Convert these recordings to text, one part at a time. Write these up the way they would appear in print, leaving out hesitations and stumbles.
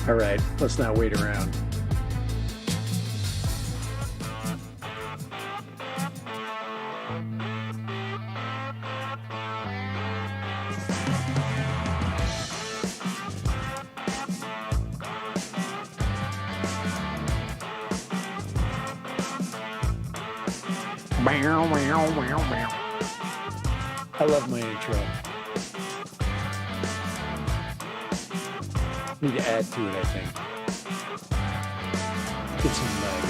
All right, let's not wait around. I love my intro. Need to add to it, I think. Get some.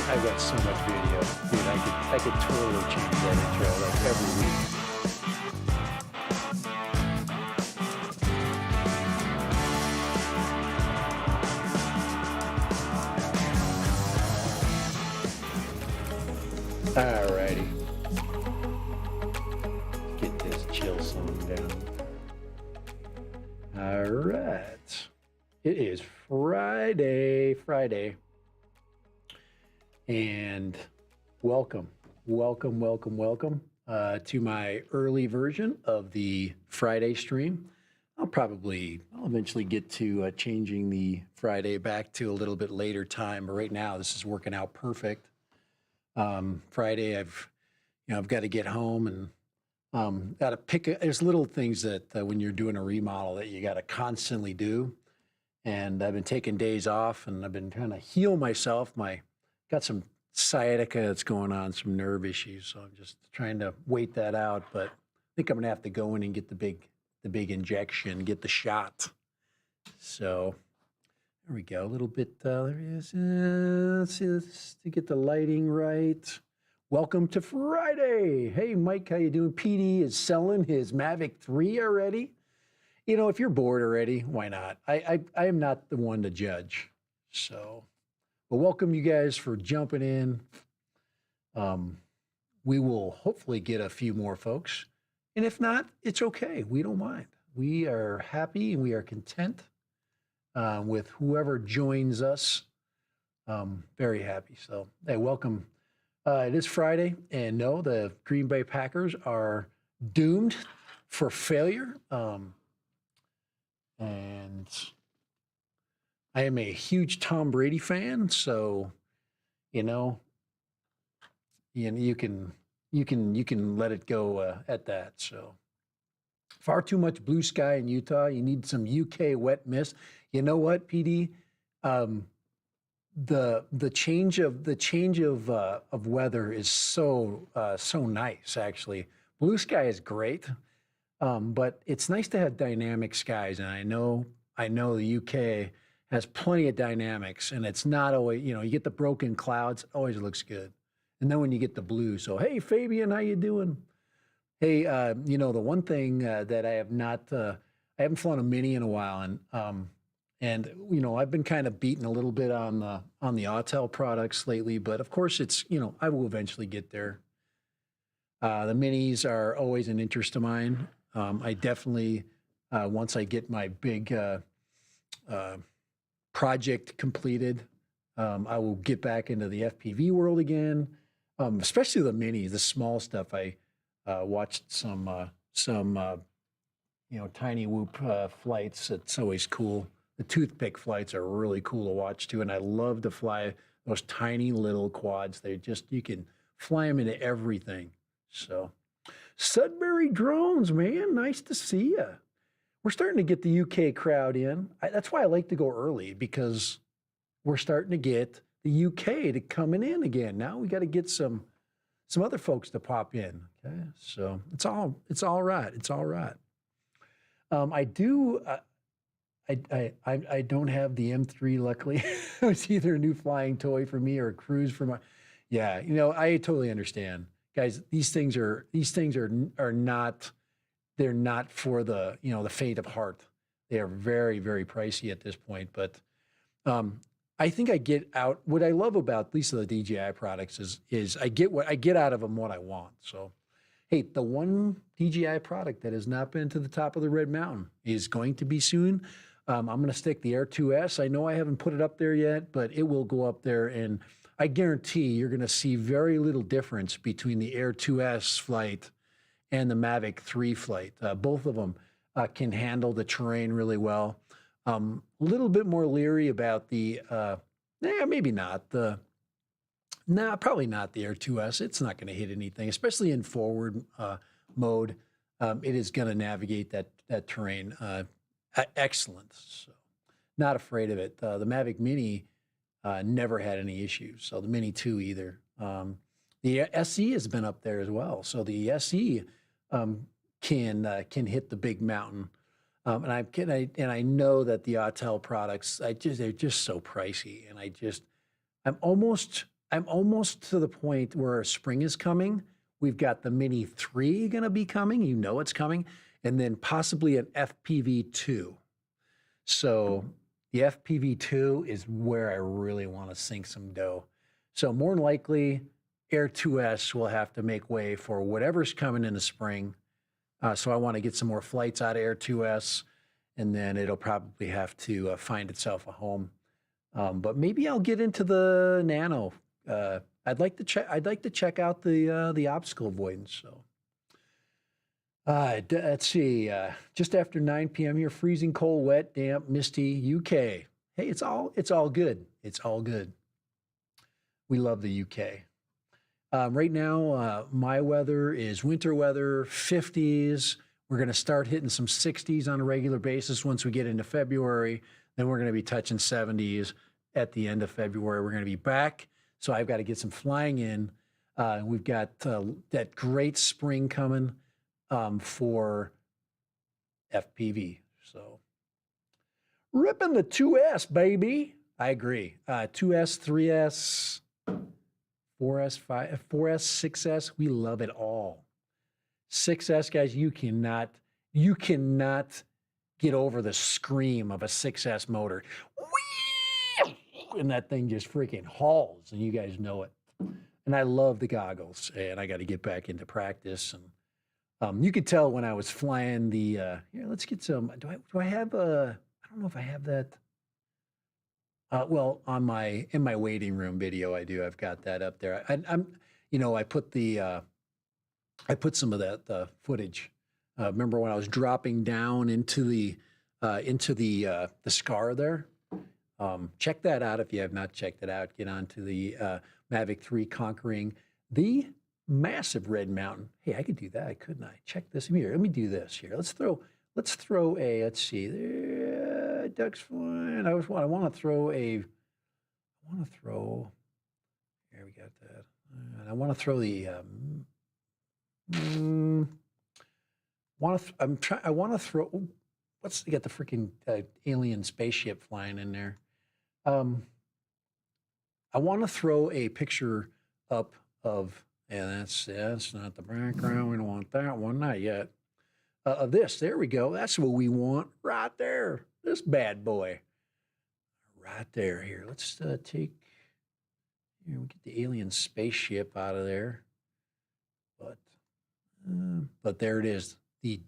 I've got so much video, dude. I could totally change that intro like every week. Alrighty. Get this chill song down. All right. It is Friday. And welcome to my early version of the Friday stream. I'll eventually get to changing the Friday back to a little bit later time, but right now this is working out perfect. Friday, I've got to get home and got to there's little things that when you're doing a remodel that you got to constantly do. And I've been taking days off and I've been trying to heal myself. Got some sciatica that's going on, some nerve issues. So I'm just trying to wait that out. But I think I'm gonna have to go in and get the big injection, get the shot. So there we go. A little bit, there he is. Let's see, to get the lighting right. Welcome to Friday. Hey, Mike, how you doing? PD is selling his Mavic 3 already. You know, if you're bored already, why not? I am not the one to judge. So, but welcome you guys for jumping in. We will hopefully get a few more folks. And if not, it's okay. We don't mind. We are happy and we are content with whoever joins us. Very happy. So, hey, welcome. It is Friday, and no, the Green Bay Packers are doomed for failure. And I am a huge Tom Brady fan, so you can let it go at that. So far too much blue sky in Utah. You need some UK wet mist. You know what, PD? The change of weather is so nice. Actually, blue sky is great. But it's nice to have dynamic skies, and I know the UK has plenty of dynamics, and it's not always, you get the broken clouds, always looks good. And then when you get the blue, so hey, Fabian, how you doing? Hey, the one thing that I haven't flown a Mini in a while, and I've been kind of beaten a little bit on the Autel products lately, but of course it's, I will eventually get there. The Minis are always an interest of mine. I definitely, once I get my big project completed, I will get back into the FPV world again, especially the minis, the small stuff. I watched some tiny whoop flights. It's always cool. The toothpick flights are really cool to watch too, and I love to fly those tiny little quads. You can fly them into everything. So. Sudbury Drones, man, nice to see you. We're starting to get the UK crowd in. That's why I like to go early, because we're starting to get the UK to coming in again. Now we got to get some other folks to pop in. Okay, so it's all right. It's all right. I don't have the M3. Luckily, it was either a new flying toy for me or a cruise for my. Yeah, I totally understand. Guys, these things are not, they're not for the faint of heart. They are very, very pricey at this point. But I think I get out, what I love about at least the DJI products is I get out of them what I want. So, hey, the one DJI product that has not been to the top of the Red Mountain is going to be soon. I'm going to stick the Air 2S. I know I haven't put it up there yet, but it will go up there, and I guarantee you're going to see very little difference between the Air 2S flight and the Mavic 3 flight. Both of them can handle the terrain really well. A little bit more leery about the, maybe not the, nah, probably not the Air 2S. It's not going to hit anything, especially in forward mode. It is going to navigate that terrain excellent. So not afraid of it. The Mavic Mini never had any issues. So the Mini 2 either. The SE has been up there as well. So the SE can hit the big mountain. And I know that the Autel products, they're just so pricey. And I'm almost to the point where spring is coming. We've got the Mini 3 going to be coming. You know it's coming. And then possibly an FPV2. So the FPV2 is where I really want to sink some dough. So more than likely, Air 2S will have to make way for whatever's coming in the spring. So I want to get some more flights out of Air 2S, and then it'll probably have to find itself a home. But maybe I'll get into the Nano. I'd like to check out the obstacle avoidance. So let's see. Just after 9 p.m. here, freezing cold, wet, damp, misty, UK. Hey, it's all good. It's all good. We love the UK. Right now, my weather is winter weather, 50s. We're going to start hitting some 60s on a regular basis once we get into February. Then we're going to be touching 70s at the end of February. We're going to be back. So I've got to get some flying in. We've got that great spring coming for FPV. So ripping the 2S, baby. I agree. 2S, 3S. 4S, 5, 4S, 6S, we love it all. 6S, guys, you cannot get over the scream of a 6S motor. And that thing just freaking hauls, and you guys know it. And I love the goggles, and I got to get back into practice. And you could tell when I was flying the, here, let's get some, do I have I don't know if I have that. Well, in my waiting room video, I do. I've got that up there. I put some of that footage. Remember when I was dropping down into the scar there? Check that out if you have not checked it out. Get onto the Mavic 3 conquering the massive red mountain. Hey, I could do that, couldn't I? Check this here. Let me do this here. Let's throw a. Let's see there. Ducks flying. I want to throw. Here we got that. And I want to throw the. I want to throw. What's got the freaking alien spaceship flying in there? I want to throw a picture up of. And that's not the background. We don't want that one. Not yet. Of this. There we go. That's what we want right there. This bad boy. Right there. Here, let's take. Here, we get the alien spaceship out of there. But there it is. The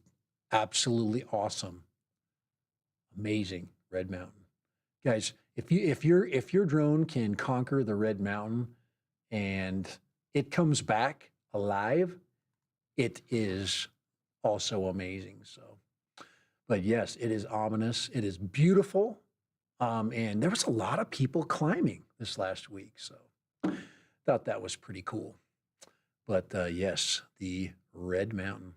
absolutely awesome, amazing Red Mountain, guys. If your drone can conquer the Red Mountain, and it comes back alive, it is also amazing. So, but yes, it is ominous. It is beautiful. And there was a lot of people climbing this last week. So thought that was pretty cool. But yes, the Red Mountain.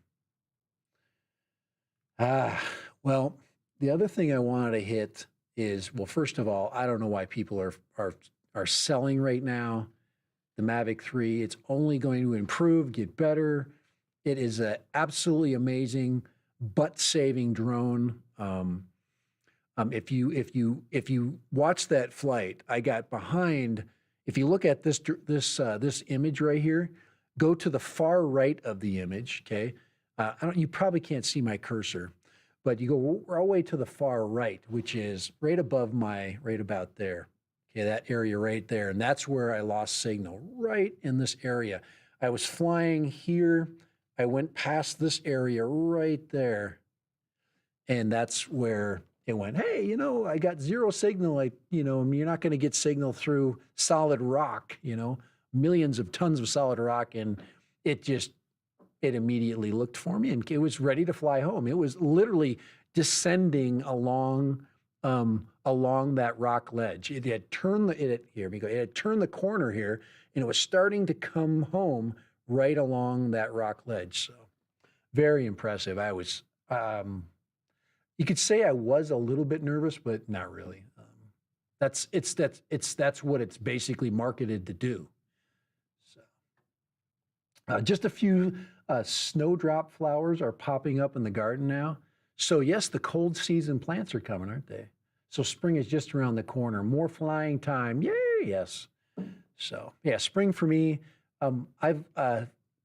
Well, the other thing I wanted to hit is, well, first of all, I don't know why people are selling right now. The Mavic 3, it's only going to improve, get better. It is an absolutely amazing, butt-saving drone. If you watch that flight, I got behind. If you look at this image right here, go to the far right of the image. Okay, you probably can't see my cursor, but you go all the way to the far right, which is right above right about there. Okay, that area right there, and that's where I lost signal, right in this area. I was flying here. I went past this area right there, and that's where it went. Hey, I got zero signal. You're not going to get signal through solid rock. Millions of tons of solid rock, and it immediately looked for me, and it was ready to fly home. It was literally descending along along that rock ledge. It had turned here we go. It had turned the corner here, and it was starting to come home right along that rock ledge. So very impressive. You could say I was a little bit nervous, but not really. That's what it's basically marketed to do. So, just a few snowdrop flowers are popping up in the garden now. So yes, the cold season plants are coming, aren't they? So spring is just around the corner. More flying time. Yay, yes. So yeah, spring for me. I've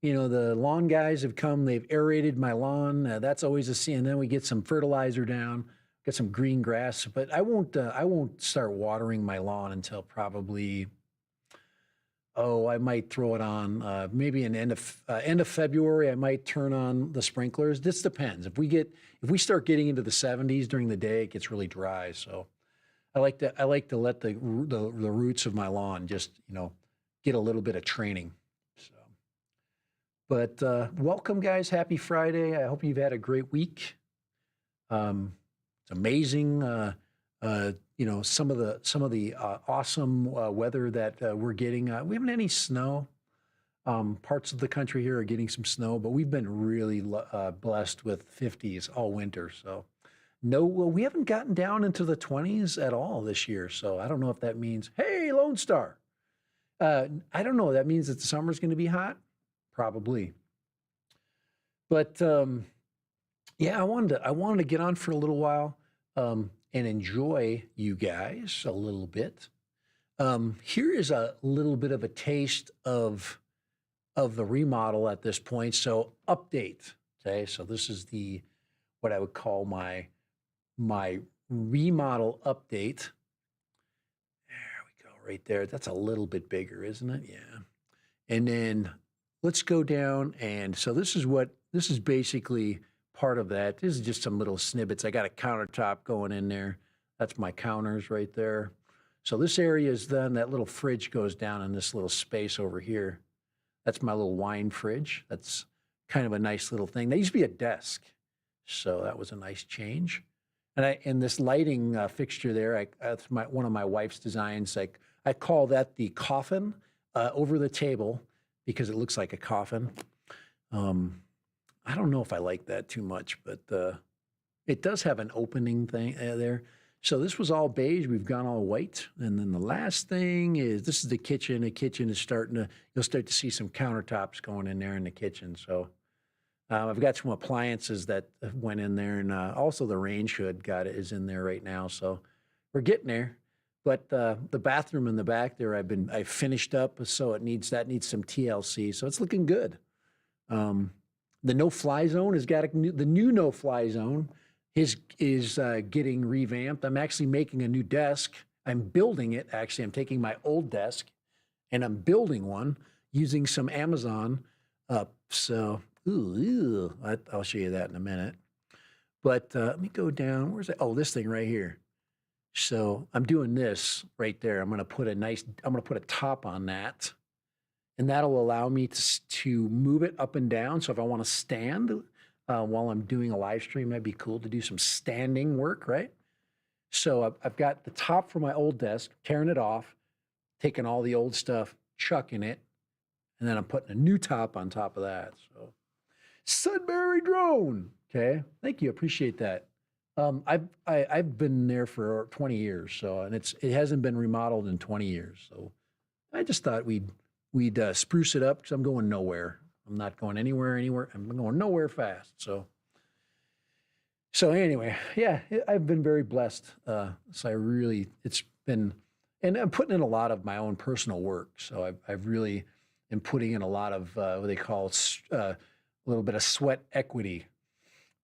the lawn guys have come. They've aerated my lawn. That's always a scene. And then we get some fertilizer down, get some green grass. But I won't start watering my lawn until probably. Oh, I might throw it on maybe in end of February. I might turn on the sprinklers. This depends. If we start getting into the 70s during the day, it gets really dry. So I like to let the roots of my lawn just get a little bit of training. So, but welcome, guys. Happy Friday. I hope you've had a great week. It's amazing. Some of the awesome weather that we're getting. We haven't any snow. Parts of the country here are getting some snow, but we've been really blessed with 50s all winter. So, no, well, we haven't gotten down into the 20s at all this year. So I don't know if that means, hey, Lone Star. I don't know. That means that the summer's going to be hot, probably. But yeah, I wanted to get on for a little while. And enjoy you guys a little bit. Here is a little bit of a taste of the remodel at this point. So update. Okay, so this is what I would call my remodel update. There we go, right there. That's a little bit bigger, isn't it? Yeah. And then let's go down. And so this is basically part of that. This is just some little snippets. I got a countertop going in there. That's my counters right there. So this area is then, that little fridge goes down in this little space over here. That's my little wine fridge. That's kind of a nice little thing. That used to be a desk. So that was a nice change. And this lighting fixture there, that's one of my wife's designs. I call that the coffin over the table because it looks like a coffin. I don't know if I like that too much, but it does have an opening thing there. So this was all beige. We've gone all white. And then the last thing is, this is the kitchen. The kitchen is you'll start to see some countertops going in there in the kitchen. So I've got some appliances that went in there, and also the range hood is in there right now. So we're getting there. But the bathroom in the back there, I finished up, so that needs some TLC. So it's looking good. The no-fly zone has got the new no-fly zone is getting revamped. I'm actually making a new desk. I'm building it. Actually, I'm taking my old desk and I'm building one using some Amazon. So I'll show you that in a minute. But let me go down. Where's it? Oh, this thing right here. So I'm doing this right there. I'm going to put a top on that. And that'll allow me to move it up and down. So if I want to stand while I'm doing a live stream, that'd be cool to do some standing work, right? So I've got the top from my old desk, tearing it off, taking all the old stuff, chucking it, and then I'm putting a new top on top of that. So Sudbury drone. Okay, thank you, appreciate that. I've been there for 20 years, so it hasn't been remodeled in 20 years. So I just thought we'd spruce it up because I'm going nowhere. I'm not going anywhere. I'm going nowhere fast. So anyway, yeah, I've been very blessed. It's been, and I'm putting in a lot of my own personal work. So I've really am putting in a lot of what they call a little bit of sweat equity.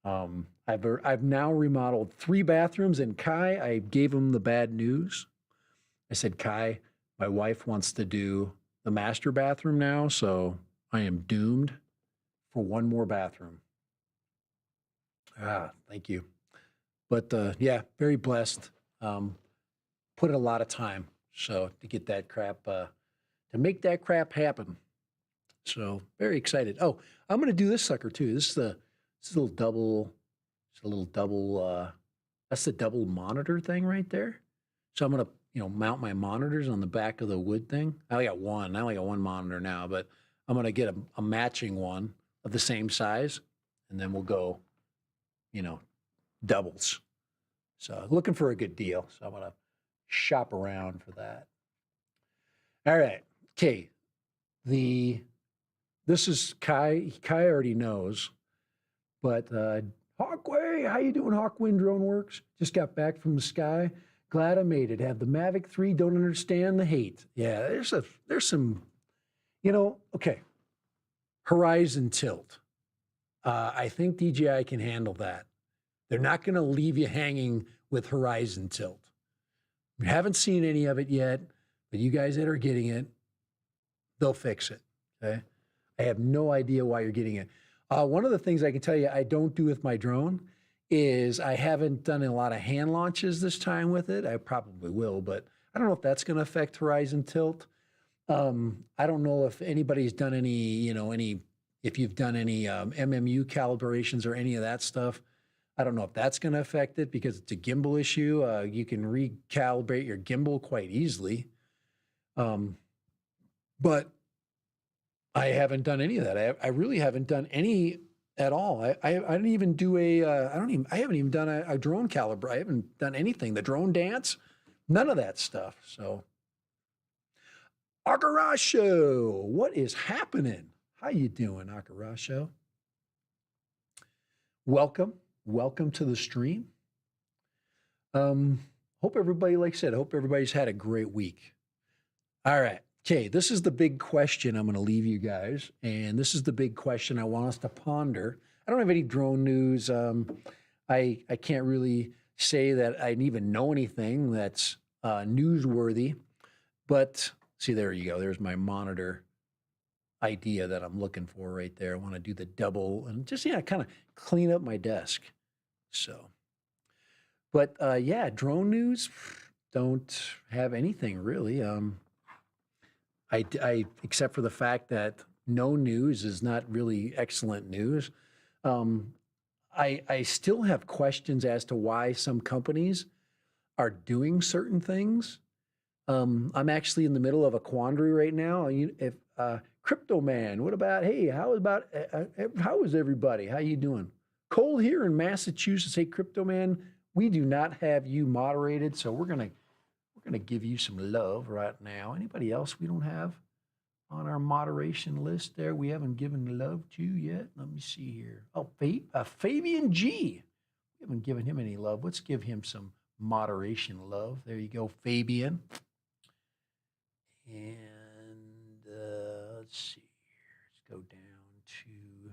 I've now remodeled 3 bathrooms, and Kai, I gave him the bad news. I said, Kai, my wife wants to do the master bathroom now, so I am doomed for one more bathroom. Thank you. But yeah, very blessed. Put in a lot of time to get that crap, to make that crap happen. So very excited. Oh, I'm going to do this sucker too. This is a little double That's the double monitor thing right there. So I'm gonna, mount my monitors on the back of the wood thing. I only got one. I only got one monitor now, but I'm gonna get a matching one of the same size, and then we'll go, you know, doubles. So looking for a good deal. So I'm gonna shop around for that. All right. Okay. This is Kai. Kai already knows, but Hawkway, how you doing? Hawkwind Drone Works. Just got back from the sky. Glad I made it. Have the Mavic 3. Don't understand the hate. Yeah, there's some, okay. Horizon tilt. I think DJI can handle that. They're not going to leave you hanging with horizon tilt. We haven't seen any of it yet, but you guys that are getting it, they'll fix it. Okay. I have no idea why you're getting it. One of the things I can tell you I don't do with my drone is I haven't done a lot of hand launches this time with it. I probably will, but I don't know if that's going to affect horizon tilt. I don't know if anybody's done any, if you've done any MMU calibrations or any of that stuff. I don't know if that's going to affect it because it's a gimbal issue. You can recalibrate your gimbal quite easily. But I haven't done any of that. I really haven't done any at all. I didn't even do I haven't even done a drone caliber. I haven't done anything. The drone dance, none of that stuff. So, Akarasho, what is happening? How you doing, Akarasho? Welcome to the stream. Hope everybody, like I said, hope everybody's had a great week. All right. Okay, this is the big question I'm going to leave you guys, and this is the big question I want us to ponder. I don't have any drone news. I can't really say that I even know anything that's newsworthy, but see, there you go. There's my monitor idea that I'm looking for right there. I want to do the double and just, kind of clean up my desk. So, but yeah, drone news, don't have anything really. I except for the fact that no news is not really excellent news. I still have questions as to why some companies are doing certain things. I'm actually in the middle of a quandary right now. If Crypto Man, what about? Hey, how is everybody? How you doing? Cole here in Massachusetts. Hey, Crypto Man, we do not have you moderated, so we're gonna give you some love right now. Anybody else we don't have on our moderation list there? We haven't given love to yet. Let me see here. Oh, Fabian G. We haven't given him any love. Let's give him some moderation love. There you go, Fabian. And let's see here. Let's go down to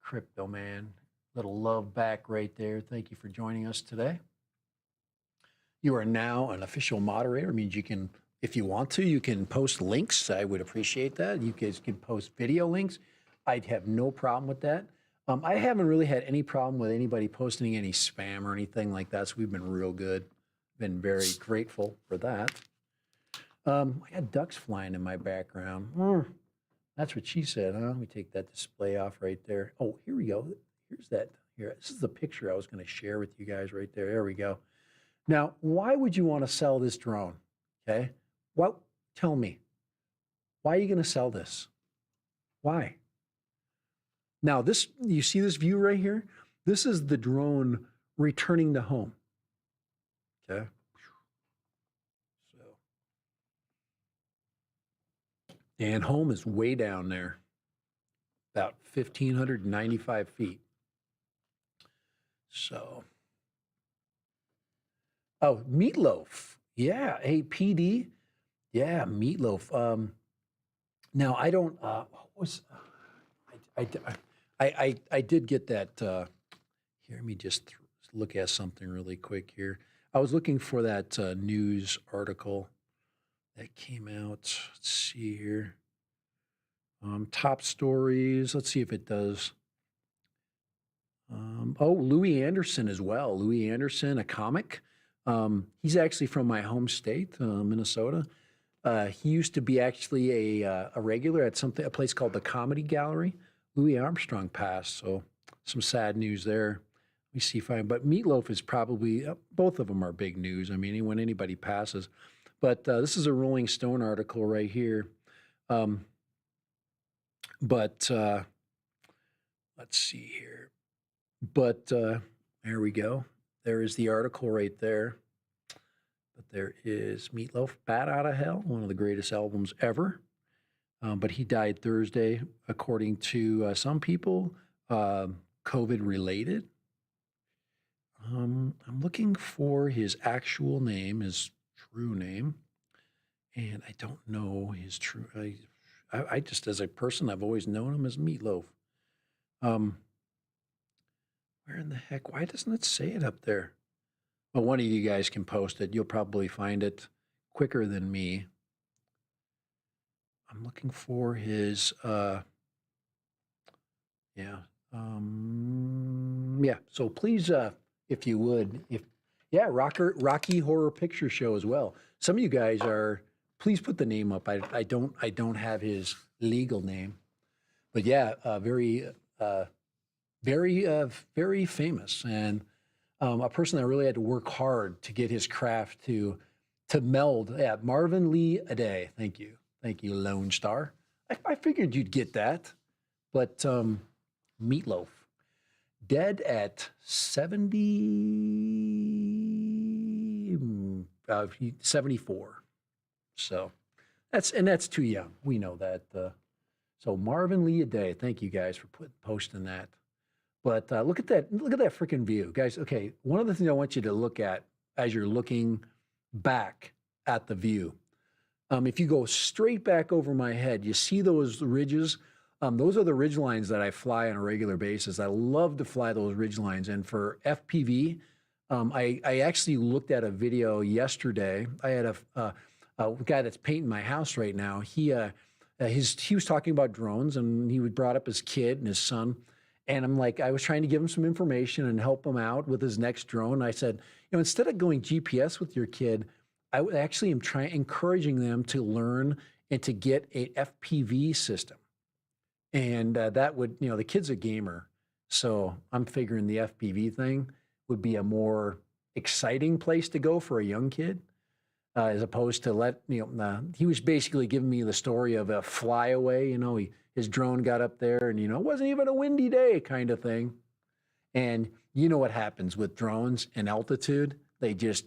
Crypto Man. Little love back right there. Thank you for joining us today. You are now an official moderator. It means you can, if you want to, you can post links. I would appreciate that. You guys can post video links. I'd have no problem with that. I haven't really had any problem with anybody posting any spam or anything like that, so we've been real good. Been very grateful for that. I got ducks flying in my background. That's what she said, huh? Let me take that display off right there. Oh, here we go. Here's that. Here, this is the picture I was going to share with you guys right there. There we go. Now, why would you want to sell this drone? Okay. Well, tell me, why are you going to sell this? Why? Now, you see this view right here? This is the drone returning to home. Okay. So, and home is way down there, about 1,595 feet. So, oh, Meatloaf. Yeah. Hey, PD. Yeah, Meatloaf. Now I don't. What was? I did get that. Here, let me just look at something really quick here. I was looking for that news article that came out. Let's see here. Top stories. Let's see if it does. Oh, Louis Anderson as well. Louis Anderson, a comic. He's actually from my home state, Minnesota. He used to be actually a regular at a place called the Comedy Gallery. Louis Armstrong passed, so some sad news there. Let me see if I, but Meatloaf is probably, both of them are big news. I mean, when anybody passes. But this is a Rolling Stone article right here. Um, but let's see here. But there we go. There is the article right there. But there is Meatloaf, Bat Out of Hell, one of the greatest albums ever. But he died Thursday, according to some people, COVID related. I'm looking for his actual name, his true name, and I don't know his true. I just, as a person, I've always known him as Meatloaf. Where in the heck? Why doesn't it say it up there? Well, one of you guys can post it. You'll probably find it quicker than me. I'm looking for his, yeah. Yeah. So please, if you would, Rocky Horror Picture Show as well. Some of you guys are, please put the name up. I don't have his legal name, but yeah, very famous, and a person that really had to work hard to get his craft to meld. Yeah, Marvin Lee Aday. Thank you, Lone Star. I figured you'd get that, but Meatloaf, dead at 74. So that's too young. We know that. So Marvin Lee Aday, thank you guys for posting that. But look at that freaking view, guys. Okay, one of the things I want you to look at as you're looking back at the view, if you go straight back over my head, you see those ridges. Those are the ridge lines that I fly on a regular basis. I love to fly those ridge lines. And for FPV, I actually looked at a video yesterday. I had a guy that's painting my house right now. He was talking about drones, and he brought up his kid and his son. And I'm like, I was trying to give him some information and help him out with his next drone. I said, instead of going GPS with your kid, I actually am encouraging them to learn and to get a FPV system. And that would, the kid's a gamer. So I'm figuring the FPV thing would be a more exciting place to go for a young kid, as opposed to he was basically giving me the story of a flyaway, his drone got up there and, it wasn't even a windy day kind of thing. And you know what happens with drones and altitude, they just,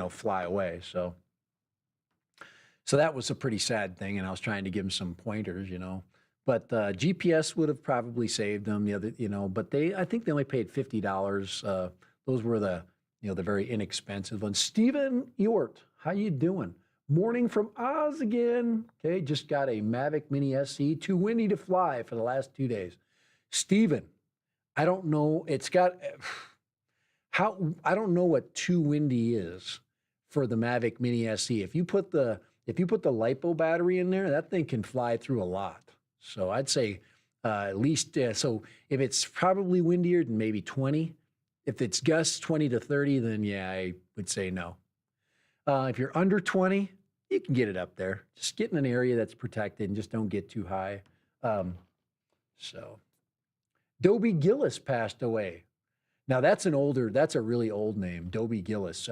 fly away. So that was a pretty sad thing. And I was trying to give him some pointers, but GPS would have probably saved them. But I think they only paid $50. Those were the very inexpensive ones. Stephen Ewart, how you doing? Morning from Oz again. Okay, just got a Mavic Mini SE. Too windy to fly for the last 2 days. Stephen, I don't know. I don't know what too windy is for the Mavic Mini SE. If you put the LiPo battery in there, that thing can fly through a lot. So I'd say at least, so if it's probably windier than maybe 20, if it's gusts 20 to 30, then yeah, I would say no. If you're under 20, you can get it up there. Just get in an area that's protected and just don't get too high. Dobie Gillis passed away. Now that's a really old name, Dobie Gillis.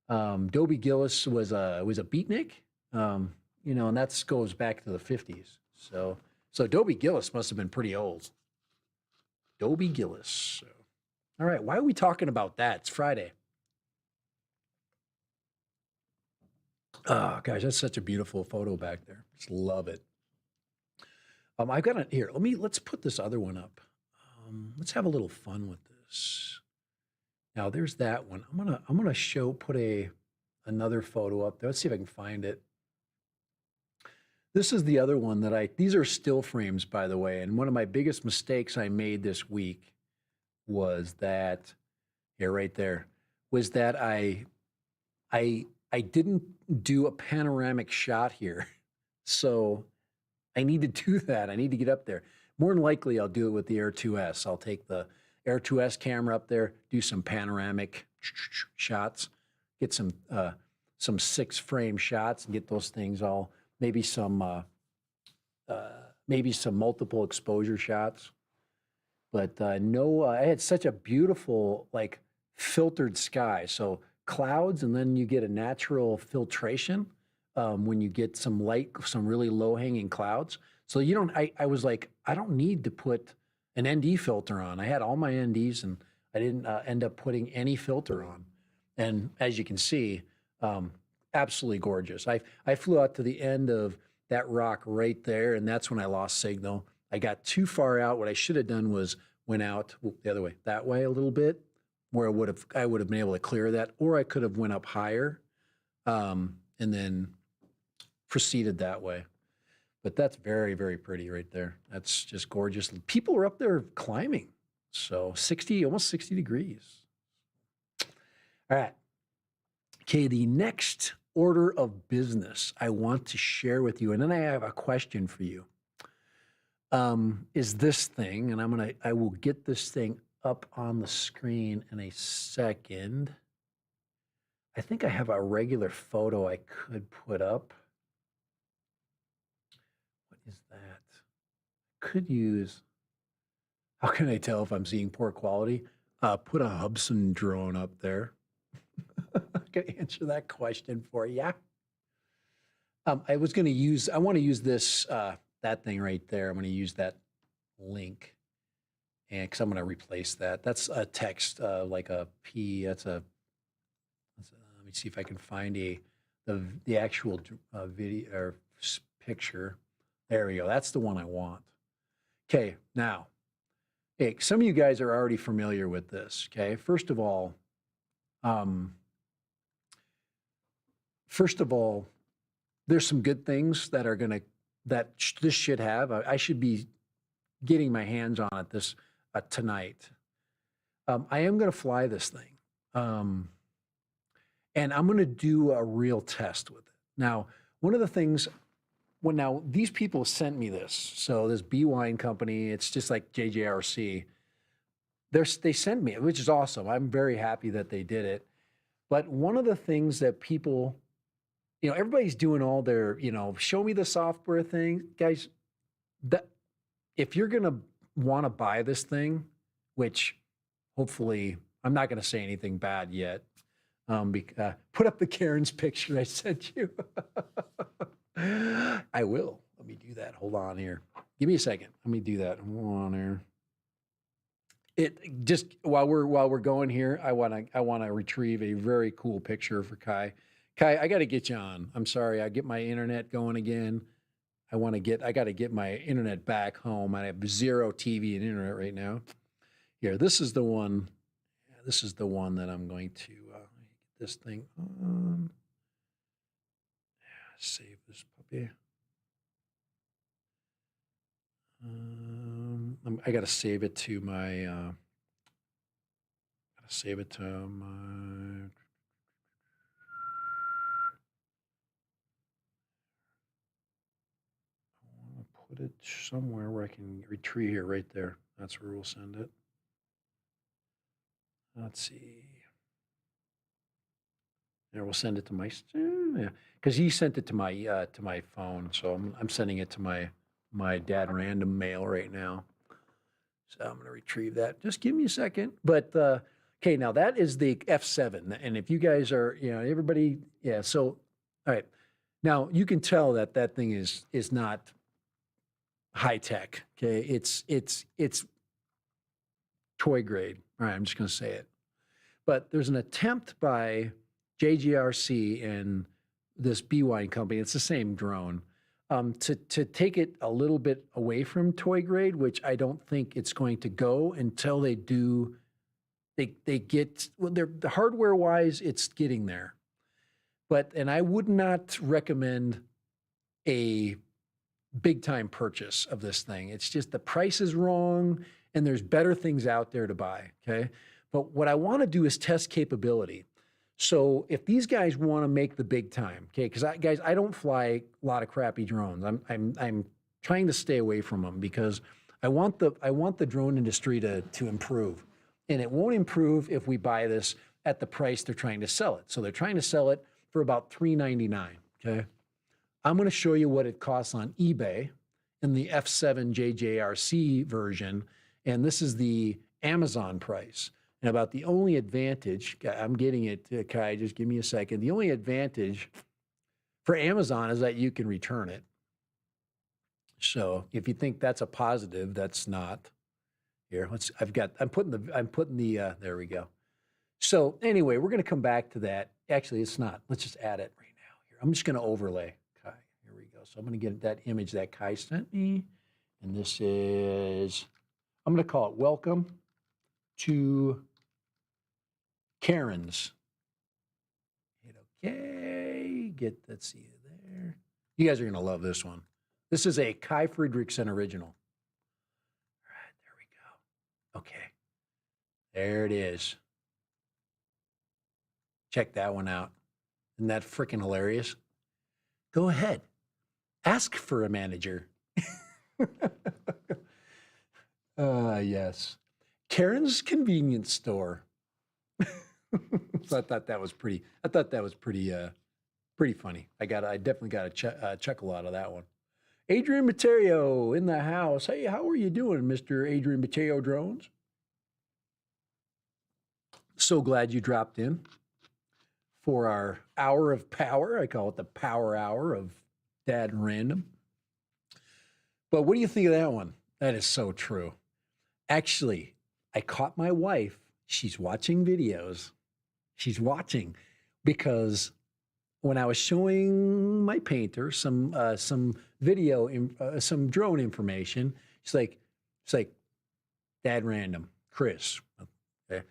Dobie Gillis was a beatnik, and that goes back to the 50s. So Dobie Gillis must have been pretty old. Dobie Gillis. So. All right, why are we talking about that? It's Friday. Oh, gosh, that's such a beautiful photo back there. Just love it. I've got it here. Let's put this other one up. Let's have a little fun with this. Now there's that one. I'm gonna put another photo up there. Let's see if I can find it. This is the other one these are still frames, by the way. And one of my biggest mistakes I made this week was that, right there, was that I didn't do a panoramic shot here. So I need to do that. I need to get up there. More than likely, I'll do it with the Air 2S. I'll take the Air 2S camera up there, do some panoramic shots, get some 6-frame shots and get those things all, maybe some multiple exposure shots. But no, I had such a beautiful, like filtered sky. So clouds, and then you get a natural filtration when you get some light, some really low hanging clouds. So you don't, I was like, I don't need to put an ND filter on. I had all my NDs and I didn't end up putting any filter on. And as you can see, absolutely gorgeous. I flew out to the end of that rock right there, and that's when I lost signal. I got too far out. What I should have done was went out the other way, that way a little bit, where I would have been able to clear that, or I could have went up higher and then proceeded that way. But that's very, very pretty right there. That's just gorgeous. People are up there climbing. So 60, almost 60 degrees. All right. Okay, the next order of business I want to share with you, and then I have a question for you, is this thing, and I will get this thing up on the screen in a second. I think I have a regular photo I could put up. What is that? Could use, how can I tell if I'm seeing poor quality? Put a Hubsan drone up there. I can answer that question for you. I want to use this, that thing right there. I'm going to use that link, and because I'm going to replace that. That's a text, like a P. Let me see if I can find the actual video or picture. There we go. That's the one I want. Okay, now, hey, some of you guys are already familiar with this. Okay, first of all, there's some good things that this should have. I should be getting my hands on it this tonight. I am going to fly this thing, and I'm going to do a real test with it. Now, one of the things, now these people sent me this. So this Bwine company, it's just like JJRC. They sent me it, which is awesome. I'm very happy that they did it. But one of the things that people, everybody's doing all their, show me the software thing. Guys, that if you're going to want to buy this thing, which hopefully I'm not going to say anything bad yet. Put up the Karen's picture I sent you. I will. Let me do that. Hold on here. Give me a second. Let me do that. Hold on here. It just while we're going here, I wanna retrieve a very cool picture for Kai. Kai, I got to get you on. I'm sorry. I get my internet going again. I got to get my internet back home. I have zero TV and internet right now. Here, this is the one. This is the one that I'm going to get this thing on. Save this puppy. I got to save it to my. Put it somewhere where I can retrieve here, right there. That's where we'll send it. Let's see. There, we'll send it to my, yeah, because he sent it to my phone, so I'm sending it to my dad random mail right now. So I'm going to retrieve that. Just give me a second. But okay, now that is the F7, and if you guys are, everybody, yeah. So, all right, now you can tell that that thing is not high tech. Okay, it's toy grade. All right, I'm just going to say it. But there's an attempt by JGRC and this Bwine company. It's the same drone. To take it a little bit away from toy grade, which I don't think it's going to go until they do. They get, well, they're hardware wise, it's getting there. And I would not recommend a big time purchase of this thing. It's just the price is wrong and there's better things out there to buy, okay? But what I want to do is test capability. So if these guys want to make the big time, okay, because guys, I don't fly a lot of crappy drones. I'm trying to stay away from them because I want the drone industry to improve, and it won't improve if we buy this at the price they're trying to sell it. So they're trying to sell it for about $399. Okay, I'm going to show you what it costs on eBay in the F7 JJRC version, And this is the Amazon price. And about the only advantage, I'm getting it, Kai, just give me a second. The only advantage for Amazon is that you can return it. So if you think that's a positive, that's not. Here, I'm putting the, there we go. So anyway, we're going to come back to that. Actually, it's not. Let's just add it right now. Here, I'm just going to overlay Kai. Here we go. So I'm going to get that image that Kai sent me. And this is, I'm going to call it Welcome to Karen's. Hit okay. Let's see you there. You guys are going to love this one. This is a Kai Friedrichsen original. All right, there we go. Okay. There it is. Check that one out. Isn't that freaking hilarious? Go ahead. Ask for a manager. Yes. Karen's convenience store. So I thought that was pretty funny. I definitely got a chuckle out of that one. Adrian Mateo in the house. Hey, how are you doing, Mr. Adrian Mateo Drones? So glad you dropped in for our hour of power. I call it the power hour of Dad and Random. But what do you think of that one? That is so true. Actually, I caught my wife. She's watching videos. She's watching because when I was showing my painter some video, some drone information, it's like, Dad Random, Chris, okay,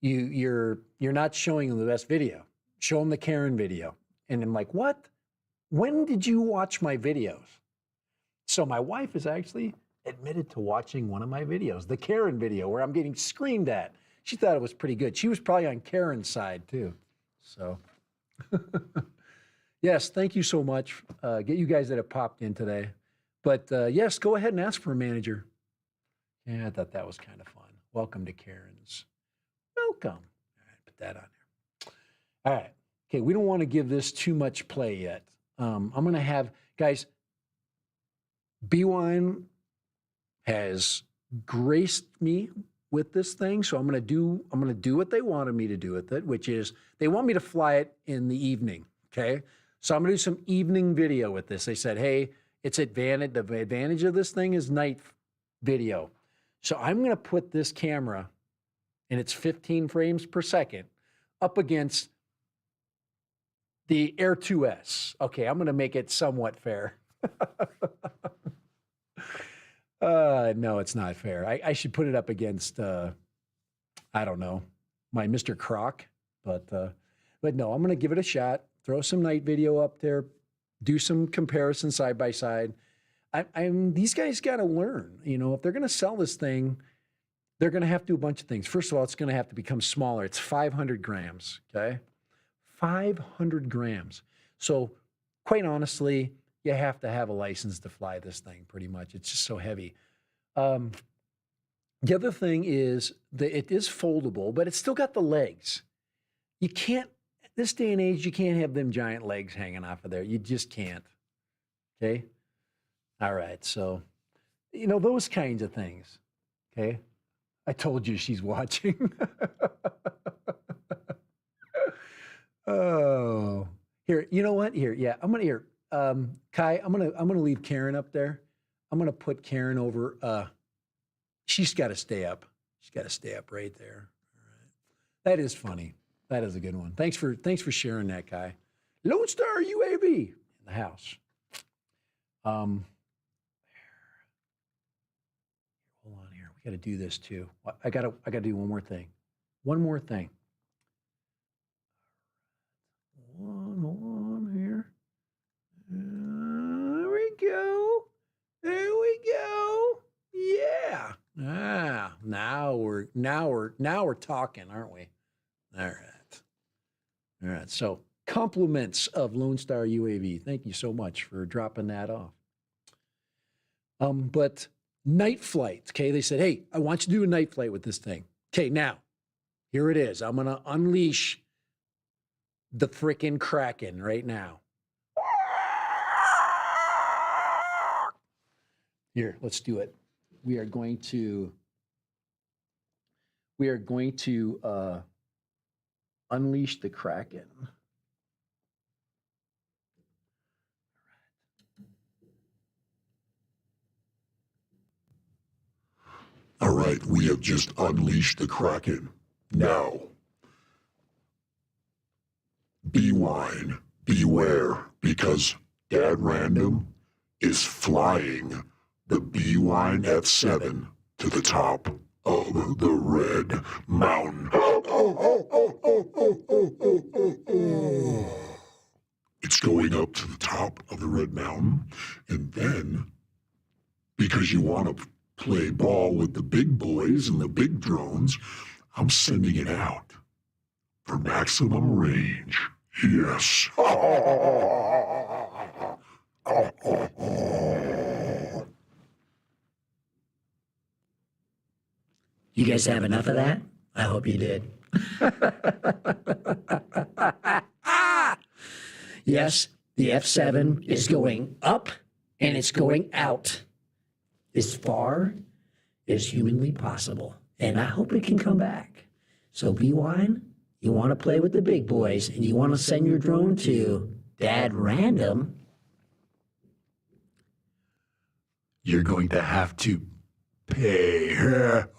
you're not showing them the best video. Show them the Karen video. And I'm like, what? When did you watch my videos? So my wife is actually admitted to watching one of my videos, the Karen video, where I'm getting screamed at. She thought it was pretty good. She was probably on Karen's side too. So, yes, thank you so much. Get you guys that have popped in today. But yes, go ahead and ask for a manager. Yeah, I thought that was kind of fun. Welcome to Karen's. Welcome. All right, put that on there. All right. Okay, we don't want to give this too much play yet. I'm going to have, guys, Bwine has graced me with this thing, so I'm going to do what they wanted me to do with it, which is they want me to fly it in the evening, okay? So I'm going to do some evening video with this. They said, hey, the advantage of this thing is night video. So I'm going to put this camera, and it's 15 frames per second, up against the Air 2S. Okay, I'm going to make it somewhat fair. No, it's not fair. I should put it up against, I don't know, my Mr. Croc, but no, I'm going to give it a shot, throw some night video up there, do some comparison side by side. These guys got to learn, if they're going to sell this thing, they're going to have to do a bunch of things. First of all, it's going to have to become smaller. It's 500 grams, okay? 500 grams. So quite honestly, you have to have a license to fly this thing pretty much. It's just so heavy. The other thing is that it is foldable, but it's still got the legs. You can't, this day and age, you can't have them giant legs hanging off of there. You just can't. Okay? All right. So, those kinds of things. Okay? I told you she's watching. Oh. Here, you know what? Here, yeah, I'm going to Kai, I'm gonna leave Karen up there. I'm gonna put Karen over. She's got to stay up. She's got to stay up right there. All right. That is funny. That is a good one. Thanks for sharing that, Kai. Lone Star UAV in the house. Hold on here. We got to do this too. I gotta do one more thing. One more thing. Hold on here. There we go. There we go. Yeah. Now we're talking, aren't we? All right. All right. So compliments of Lone Star UAV. Thank you so much for dropping that off. But night flight. Okay, they said, hey, I want you to do a night flight with this thing. Okay, now here it is. I'm gonna unleash the freaking kraken right now. Here, let's do it. We are going to we are going to unleash the kraken. All right, we have just unleashed the kraken. Now, Bwine, beware, because Dad Random is flying the Bwine F7 to the top of the Red Mountain. It's going up to the top of the Red Mountain, and then, because you want to play ball with the big boys and the big drones, I'm sending it out for maximum range. Yes. You guys have enough of that? I hope you did. Yes, the F7 is going up and it's going out as far as humanly possible. And I hope it can come back. So Bwine, you want to play with the big boys and you want to send your drone to Dad Random, You're going to have to pay. There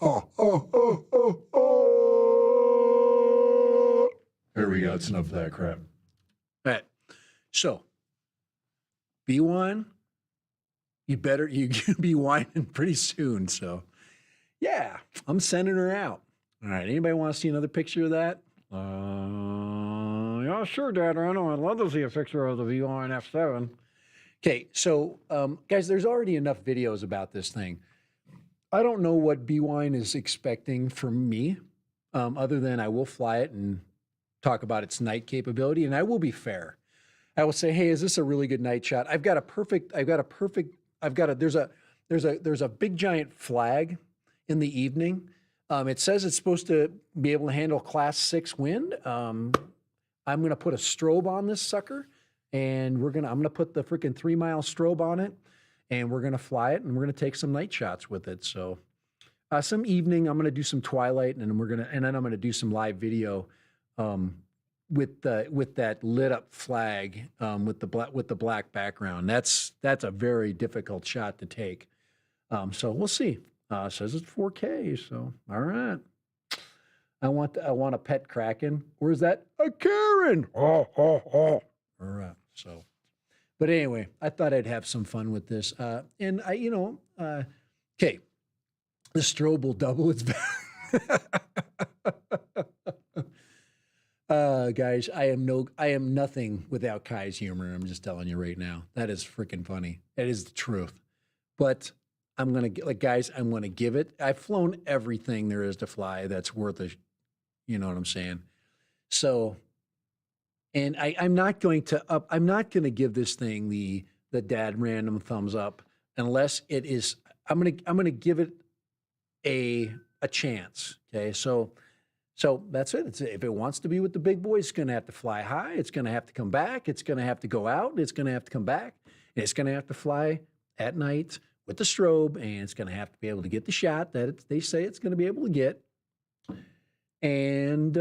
we go. It's enough of that crap. All right. So, Bwine, you be whining pretty soon. So, yeah, I'm sending her out. All right. Anybody want to see another picture of that? Yeah, sure, Dad. I know. I'd love to see a picture of the Bwine F7. Okay, so guys, there's already enough videos about this thing. I don't know what Bwine is expecting from me, other than I will fly it and talk about its night capability, and I will be fair. I will say, hey, is this a really good night shot? There's a big giant flag in the evening. It says it's supposed to be able to handle Class 6 wind. I'm going to put a strobe on this sucker, and I'm going to put the freaking 3-mile strobe on it, and we're going to fly it, and we're going to take some night shots with it. So some evening, I'm going to do some twilight, and then I'm going to do some live video with that lit up flag with the black background. That's a very difficult shot to take. So we'll see. It says it's 4K. So all right. I want a pet kraken. Where's that? A Karen. Oh. All right. So, but anyway, I thought I'd have some fun with this. And okay, the strobe will double its guys, I am nothing without Kai's humor. I'm just telling you right now. That is freaking funny. That is the truth. But I'm going to give it. I've flown everything there is to fly that's worth a, you know what I'm saying? So, and I'm not going to give this thing the Dad Random thumbs up unless it is, I'm going to give it a chance. Okay. So that's it. If it wants to be with the big boys, it's going to have to fly high. It's going to have to come back. It's going to have to go out. It's going to have to come back. And it's going to have to fly at night with the strobe. And it's going to have to be able to get the shot that they say it's going to be able to get. And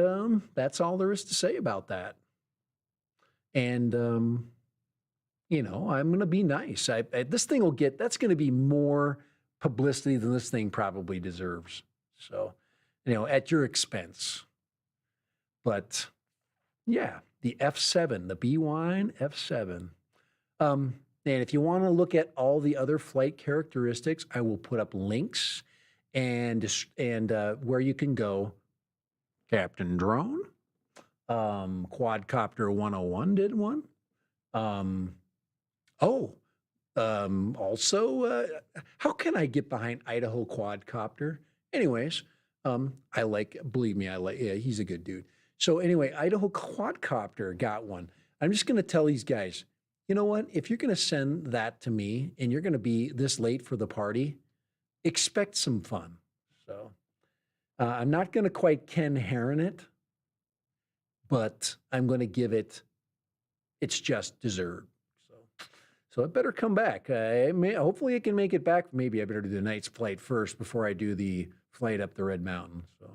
that's all there is to say about that. And, I'm going to be nice. This thing that's going to be more publicity than this thing probably deserves. So, at your expense. But yeah, the F7, the Bwine F7. And if you want to look at all the other flight characteristics, I will put up links and where you can go. Captain Drone, Quadcopter 101 did one. Also, how can I get behind Idaho Quadcopter? Anyways, believe me, yeah, he's a good dude. So anyway, Idaho Quadcopter got one. I'm just going to tell these guys, you know what? If you're going to send that to me and you're going to be this late for the party, expect some fun. So I'm not going to quite Ken Heron it, but I'm going to give it its just deserved. So it better come back. Hopefully it can make it back. Maybe I better do the night's flight first before I do the flight up the Red Mountain. So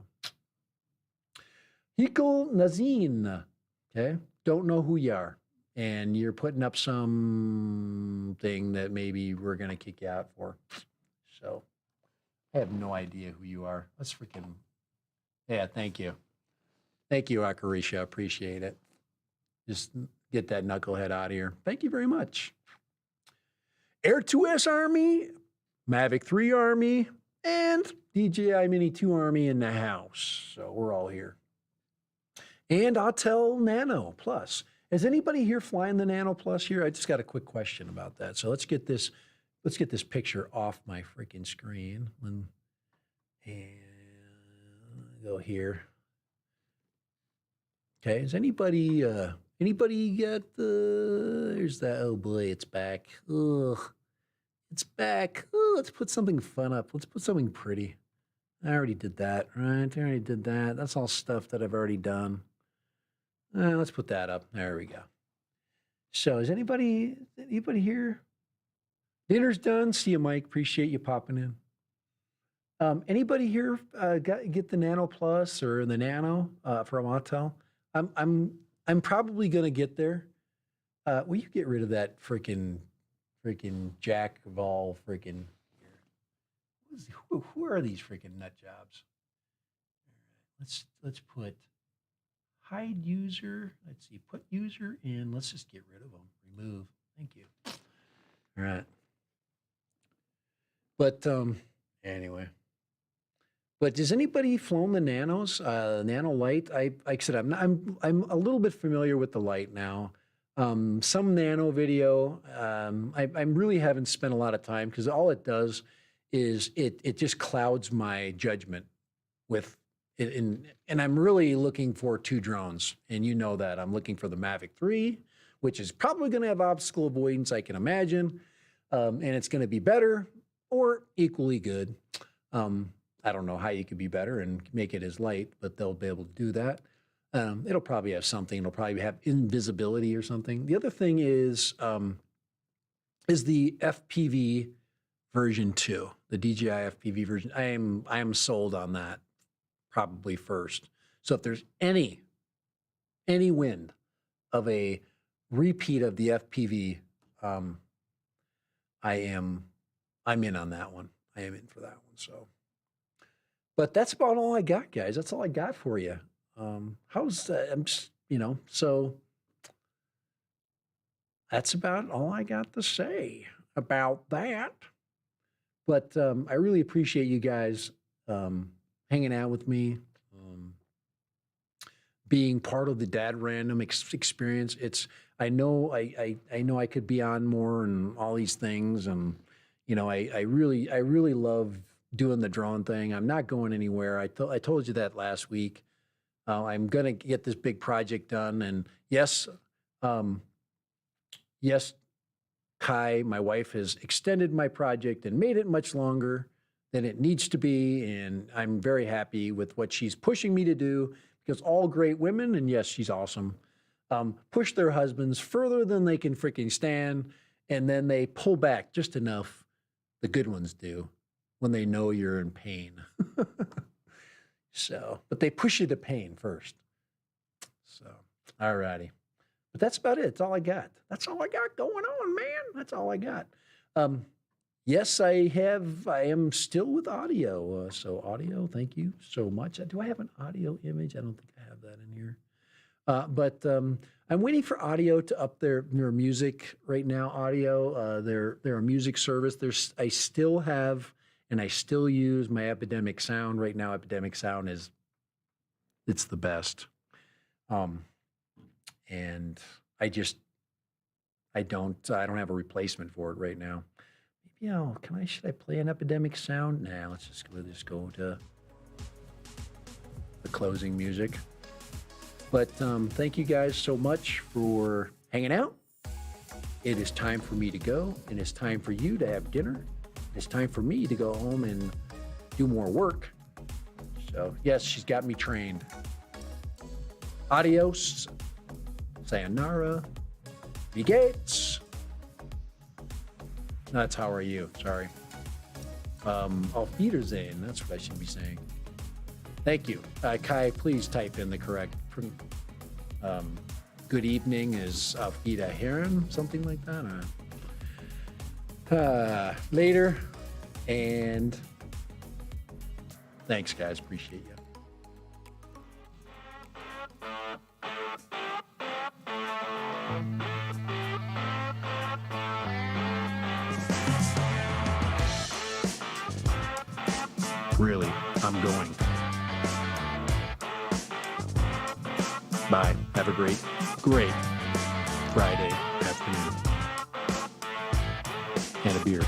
Hikal Nazin. Okay. Don't know who you are. And you're putting up something that maybe we're going to kick you out for. So I have no idea who you are. Let's freaking. Yeah, thank you. Thank you, Akarisha. Appreciate it. Just get that knucklehead out of here. Thank you very much. Air 2S Army, Mavic 3 Army, and DJI Mini 2 Army in the house. So we're all here. And Autel Nano Plus. Is anybody here flying the Nano Plus here? I just got a quick question about that. So let's get this picture off my freaking screen. And go here. Okay, is anybody got the, there's that, oh boy, it's back. Ugh, it's back. Oh, let's put something fun up. Let's put something pretty. I already did that, right? I already did that. That's all stuff that I've already done. Let's put that up. There we go. So is anybody here? Dinner's done. See you, Mike. Appreciate you popping in. Anybody here get the Nano Plus or the Nano from Autel? I'm probably gonna get there. Will you get rid of that freaking jack of all freaking? Who are these freaking nut jobs? All right, let's put hide user. Let's see, put user in. Let's just get rid of them. Remove. Thank you. All right. But anyway. But has anybody flown the Nanos, Nano Light? Like I said, I'm a little bit familiar with the Light now. Some Nano video. I really haven't spent a lot of time because all it does is it just clouds my judgment with it. And I'm really looking for 2 drones, and you know that I'm looking for the Mavic 3, which is probably going to have obstacle avoidance, I can imagine, and it's going to be better or equally good. I don't know how you could be better and make it as light, but they'll be able to do that. It'll probably have something. It'll probably have invisibility or something. The other thing is the FPV version 2, the DJI FPV version. I am sold on that probably first. So if there's any wind of a repeat of the FPV, I'm in on that one. I am in for that one. So. But that's about all I got, guys. That's all I got for you. How's I'm just, so that's about all I got to say about that. But I really appreciate you guys hanging out with me, being part of the Dad Random experience. I know I could be on more and all these things, and I really love doing the drone thing. I'm not going anywhere. I told you that last week. I'm going to get this big project done. And yes, Kai, my wife, has extended my project and made it much longer than it needs to be. And I'm very happy with what she's pushing me to do, because all great women, and yes, she's awesome, push their husbands further than they can freaking stand. And then they pull back just enough, the good ones do, when they know you're in pain. So, but they push you to pain first. So, all righty. But that's about it. That's all I got. That's all I got going on, man. That's all I got. Yes, I am still with audio. So audio, thank you so much. Do I have an audio image? I don't think I have that in here. But I'm waiting for audio to up their music right now. Audio, they're a music service. I still have, and I still use my Epidemic Sound right now. Epidemic Sound it's the best. And I don't have a replacement for it right now. Maybe should I play an Epidemic Sound? Nah, let's just go to the closing music. But thank you guys so much for hanging out. It is time for me to go, and it's time for you to have dinner. It's time for me to go home and do more work. So, yes, she's got me trained. Adios. Sayonara. Wie geht's? That's how are you. Sorry. Auf Wiedersehen. That's what I should be saying. Thank you. Kai, please type in the correct. Good evening is Auf Wiederhören, something like that. Later. And thanks, guys. Appreciate you. Really, I'm going. Bye. Have a great Friday afternoon. And a beer.